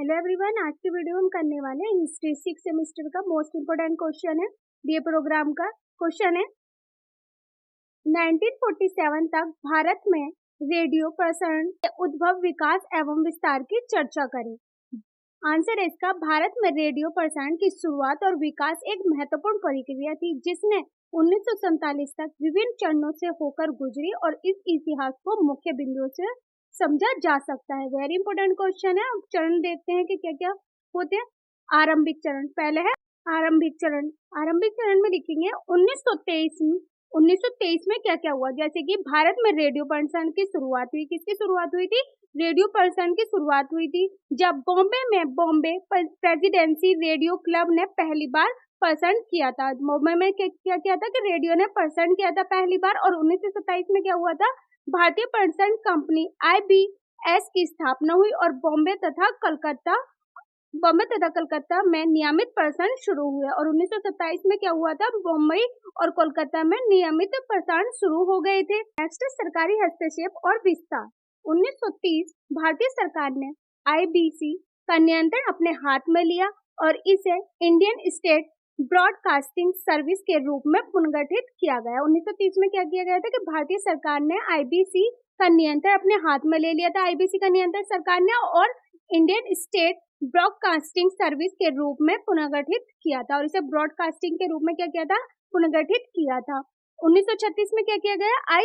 Hello everyone, आज की video हम करने वाले हैं हिस्ट्री 6 सेमेस्टर का मोस्ट इंपोर्टेंट क्वेश्चन है। ये प्रोग्राम का क्वेश्चन है 1947 तक भारत में रेडियो प्रसारण के उद्भव, विकास एवं विस्तार की चर्चा करें। आंसर है इसका, भारत में रेडियो प्रसारण की शुरुआत और विकास एक महत्वपूर्ण प्रक्रिया थी जिसने 1947 तक विभिन्न चरणों से होकर गुजरी और इस इतिहास को मुख्य बिंदुओं से समझा जा सकता है। वेरी इंपोर्टेंट क्वेश्चन है। अब चरण देखते हैं कि क्या क्या होते हैं। आरंभिक चरण, पहले है आरंभिक चरण। आरंभिक चरण में लिखेंगे 1923 में क्या क्या हुआ। जैसे कि भारत में रेडियो प्रसारण की शुरुआत हुई। किसकी शुरुआत हुई थी? रेडियो प्रसारण की शुरुआत हुई थी जब बॉम्बे प्रेसिडेंसी रेडियो क्लब ने पहली बार प्रसारण किया था। बॉम्बे में क्या किया था कि रेडियो ने प्रसारण किया था पहली बार। और 1927 में क्या हुआ था? भारतीय प्रसारण कंपनी IBS की स्थापना हुई और बॉम्बे तथा कलकत्ता में नियमित प्रसारण शुरू हुए। और 1927 में क्या हुआ था? बॉम्बे और कोलकाता में नियमित प्रसारण शुरू हो गए थे। नेक्स्ट, सरकारी हस्तक्षेप और विस्तार। 1930 भारतीय सरकार ने IBC का नियंत्रण अपने हाथ में लिया और इसे इंडियन स्टेट ब्रॉडकास्टिंग सर्विस के रूप में पुनर्गठित किया गया। 1930 में क्या किया गया था कि भारतीय सरकार ने IBC का नियंत्रण अपने हाथ में ले लिया था। IBC का नियंत्रण सरकार ने और इंडियन स्टेट ब्रॉडकास्टिंग सर्विस के रूप में पुनर्गठित किया था और इसे ब्रॉडकास्टिंग के रूप में क्या किया था? पुनर्गठित किया था। 1936 में क्या किया गया?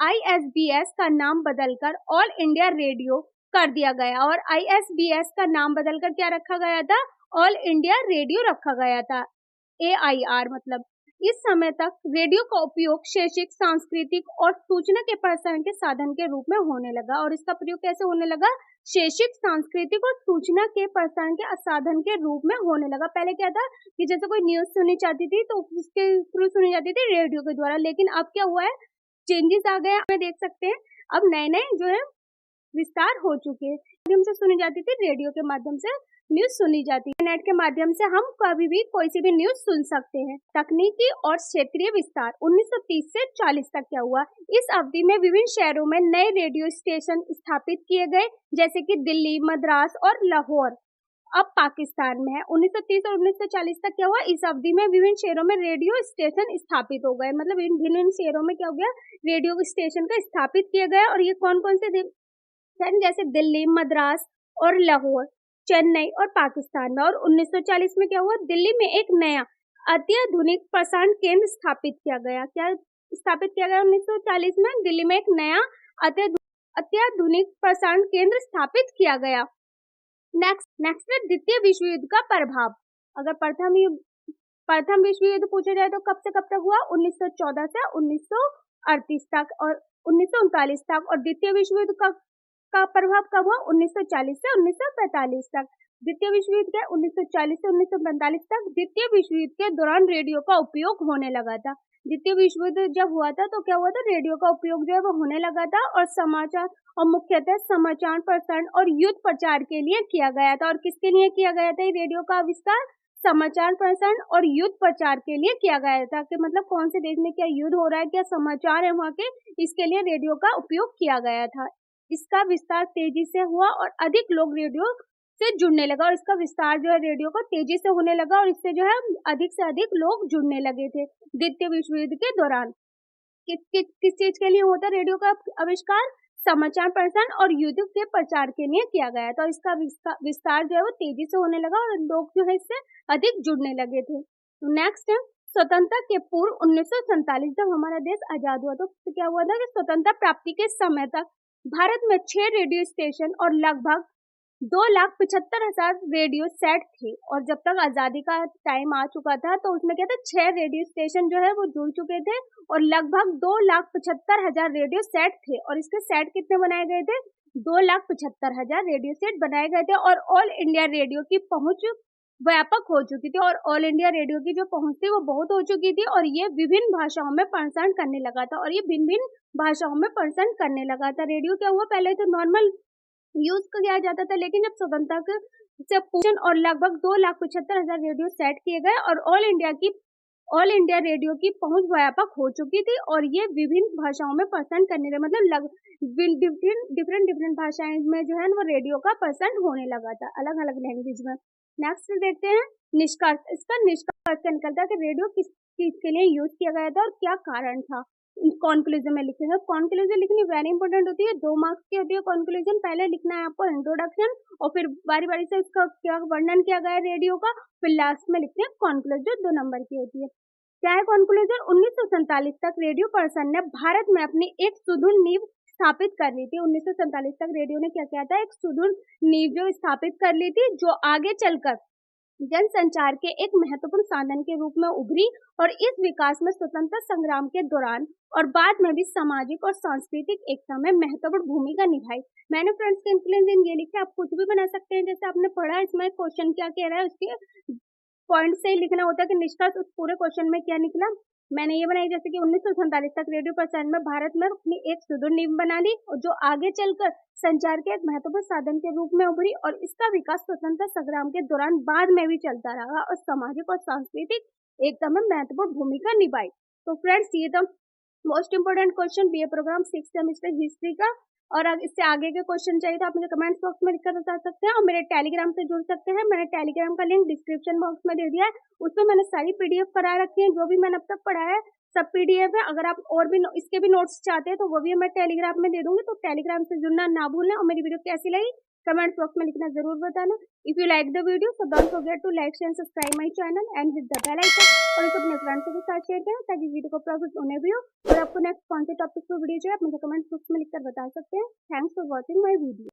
ISBS का नाम बदलकर ऑल इंडिया रेडियो कर दिया गया और ISBS का नाम बदलकर क्या रखा गया था? ऑल इंडिया रेडियो रखा गया था। AIR मतलब। इस समय तक रेडियो का उपयोग शैक्षिक, सांस्कृतिक और सूचना के प्रसारण के साधन के रूप में होने लगा। और इसका प्रयोग कैसे होने लगा? शैक्षिक, सांस्कृतिक और सूचना के प्रसारण के साधन के रूप में होने लगा। पहले क्या था कि जैसे कोई न्यूज सुनी जाती थी तो उसके थ्रू सुनी जाती थी रेडियो के द्वारा, लेकिन अब क्या हुआ है? चेंजेस आ गए हैं। देख सकते हैं अब नए नए जो है विस्तार हो चुके हैं। माध्यम से सुनी जाती थी, रेडियो के माध्यम से न्यूज सुनी जाती है। नेट के माध्यम से हम कभी भी कोई सी भी न्यूज सुन सकते हैं। तकनीकी और क्षेत्रीय विस्तार। 1930 से 40 तक क्या हुआ? इस अवधि में विभिन्न शहरों में नए रेडियो स्टेशन स्थापित किए गए, जैसे कि दिल्ली, मद्रास और लाहौर अब पाकिस्तान में है। 1930 और 1940 तक क्या हुआ? इस अवधि में विभिन्न शहरों में रेडियो स्टेशन स्थापित हो गए। मतलब भिन्न शहरों में क्या हो गया? रेडियो स्टेशन का स्थापित किया गया। और ये कौन कौन से? जैसे दिल्ली, मद्रास और लाहौर, चेन्नई और पाकिस्तान में। और 1940 में क्या हुआ? दिल्ली में एक नया अत्याधुनिक प्रसारण केंद्र स्थापित किया गया। क्या स्थापित किया गया? 1940 में दिल्ली में एक नया अत्याधुनिक प्रसारण केंद्र स्थापित किया गया। नेक्स्ट है द्वितीय विश्व युद्ध का प्रभाव। अगर प्रथम विश्व युद्ध पूछा जाए तो कब से कब तक हुआ? 1914 से 1938 तक और 1939 तक। और द्वितीय विश्व युद्ध का प्रभाव कब हुआ? 1940 से 1945 तक। द्वितीय विश्व युद्ध के 1940 से 1945 तक। द्वितीय विश्व युद्ध के दौरान रेडियो का उपयोग होने लगा था। द्वितीय विश्व युद्ध जब हुआ था तो क्या हुआ था? रेडियो का उपयोग जो है वो होने लगा था और समाचार और मुख्यतः समाचार प्रसारण और युद्ध प्रचार के लिए किया गया था। और किसके लिए किया गया था रेडियो का आविष्कार? समाचार प्रसारण और युद्ध प्रचार के लिए किया गया था कि मतलब कौन से देश में क्या युद्ध हो रहा है, क्या समाचार है वहाँ के, इसके लिए रेडियो का उपयोग किया गया था। इसका विस्तार तेजी से हुआ और अधिक लोग रेडियो से जुड़ने लगा और इसका विस्तार जो है रेडियो का तेजी से होने लगा और इससे जो है अधिक से अधिक लोग जुड़ने लगे थे। द्वितीय विश्व युद्ध के दौरान किस चीज के लिए होता रेडियो का आविष्कार? समाचार प्रसारण और युद्ध के प्रचार के लिए किया गया था। इसका विस्तार जो है वो तेजी से होने लगा और लोग जो है इससे अधिक जुड़ने लगे थे। नेक्स्ट है स्वतंत्रता के पूर्व 1947 जब हमारा देश आजाद हुआ तो क्या हुआ था कि स्वतंत्रता प्राप्ति के समय तक भारत में 6 रेडियो स्टेशन और लगभग 2,75,000 रेडियो सेट थे। और जब तक आजादी का टाइम आ चुका था तो उसमें क्या था? 6 रेडियो स्टेशन जो है वो जुड़ चुके थे और लगभग 2,75,000 रेडियो सेट थे। और इसके सेट कितने बनाए गए थे? 2,75,000 रेडियो सेट बनाए गए थे। और ऑल इंडिया रेडियो की पहुंच व्यापक हो चुकी थी और ऑल इंडिया रेडियो की जो पहुंच थी वो बहुत हो चुकी थी और ये विभिन्न भाषाओं में प्रसारण करने लगा था। और ये भिन्न भाषाओं में प्रसारण करने लगा था। रेडियो क्या हुआ? पहले तो नॉर्मल यूज किया जाता था, लेकिन जब स्वतंत्रता से पूछन और लगभग 2,75,000 रेडियो सेट किए गए और ऑल इंडिया की ऑल इंडिया रेडियो की पहुंच व्यापक हो चुकी थी और ये विभिन्न भाषाओं में प्रसारण करने लगे, मतलब डिफरेंट भाषाएं में जो है वो रेडियो का प्रसारण होने लगा था, अलग अलग लैंग्वेज में। नेक्स्ट देखते हैं निष्कर्ष। इसका निष्कर्ष क्या निकलता है कि रेडियो किस चीज के लिए यूज किया गया था और क्या कारण था। कॉन्क्लूजन में लिखेंगे। कॉन्क्लूजन लिखनी वेरी इंपॉर्टेंट होती है, 2 मार्क्स की होती है कॉन्क्लूजन। पहले लिखना है आपको इंट्रोडक्शन और फिर बारी बारी से इसका क्या वर्णन किया गया है रेडियो का, फिर लास्ट में लिखते हैं कॉन्क्लूजन, 2 नंबर की होती है। क्या है कॉन्क्लूजन? 1947 तक रेडियो पर्सन ने भारत में अपनी एक सुदृढ़ नींव स्थापित कर ली थी। 1947 तक रेडियो ने क्या किया था, एक सुदृढ़ नींव जो स्थापित कर ली थी, जो आगे चलकर जनसंचार के एक महत्वपूर्ण साधन के रूप में उभरी और इस विकास में स्वतंत्रता संग्राम के दौरान और बाद में भी सामाजिक और सांस्कृतिक एकता में महत्वपूर्ण भूमिका निभाई। मैंने फ्रेंड्स कंक्लूजन ये लिखा, आप कुछ भी बना सकते हैं जैसे आपने पढ़ा। इसमें क्वेश्चन क्या कह रहा है उसके पॉइंट से ही लिखना होता है कि निष्कर्ष उस पूरे क्वेश्चन में क्या निकला। मैंने ये बनाई जैसे कि 1947 तक रेडियो प्रसारण में भारत में अपनी एक सुदृढ़ नींव बना ली और जो आगे चलकर संचार के एक महत्वपूर्ण साधन के रूप में उभरी और इसका विकास स्वतंत्रता संग्राम के दौरान बाद में भी चलता रहा और सामाजिक और सांस्कृतिक एकता में महत्वपूर्ण भूमिका निभाई। तो फ्रेंड्स ये तो most important question BA programme 6 semester history का। और अगर इससे आगे के क्वेश्चन चाहिए तो आप मुझे कमेंट्स बॉक्स में लिखकर बता सकते हैं और मेरे टेलीग्राम से जुड़ सकते हैं। मैंने टेलीग्राम का लिंक डिस्क्रिप्शन बॉक्स में दे दिया है, उसमें मैंने सारी पीडीएफ करा रखी है, जो भी मैंने अब तक पढ़ाया है सब पीडीएफ है। अगर आप और भी इसके भी नोट्स चाहते हैं तो वो भी मैं टेलीग्राम में दे दूंगी, तो टेलीग्राम से जुड़ना ना भूलें। और मेरी वीडियो कैसी लगी कमेंट्स बॉक्स में लिखना जरूर बताना। If you like the video so don't forget to like and subscribe my channel and hit the bell icon और इसे अपने फ्रेंड्स के साथ शेयर करें ताकि वीडियो को प्रॉफिट उन्हें भी हो। और आपको नेक्स्ट कौन से टॉपिक पर वीडियो चाहिए आप मुझे कमेंट बॉक्स में लिखकर बता सकते हैं। Thanks for watching my video.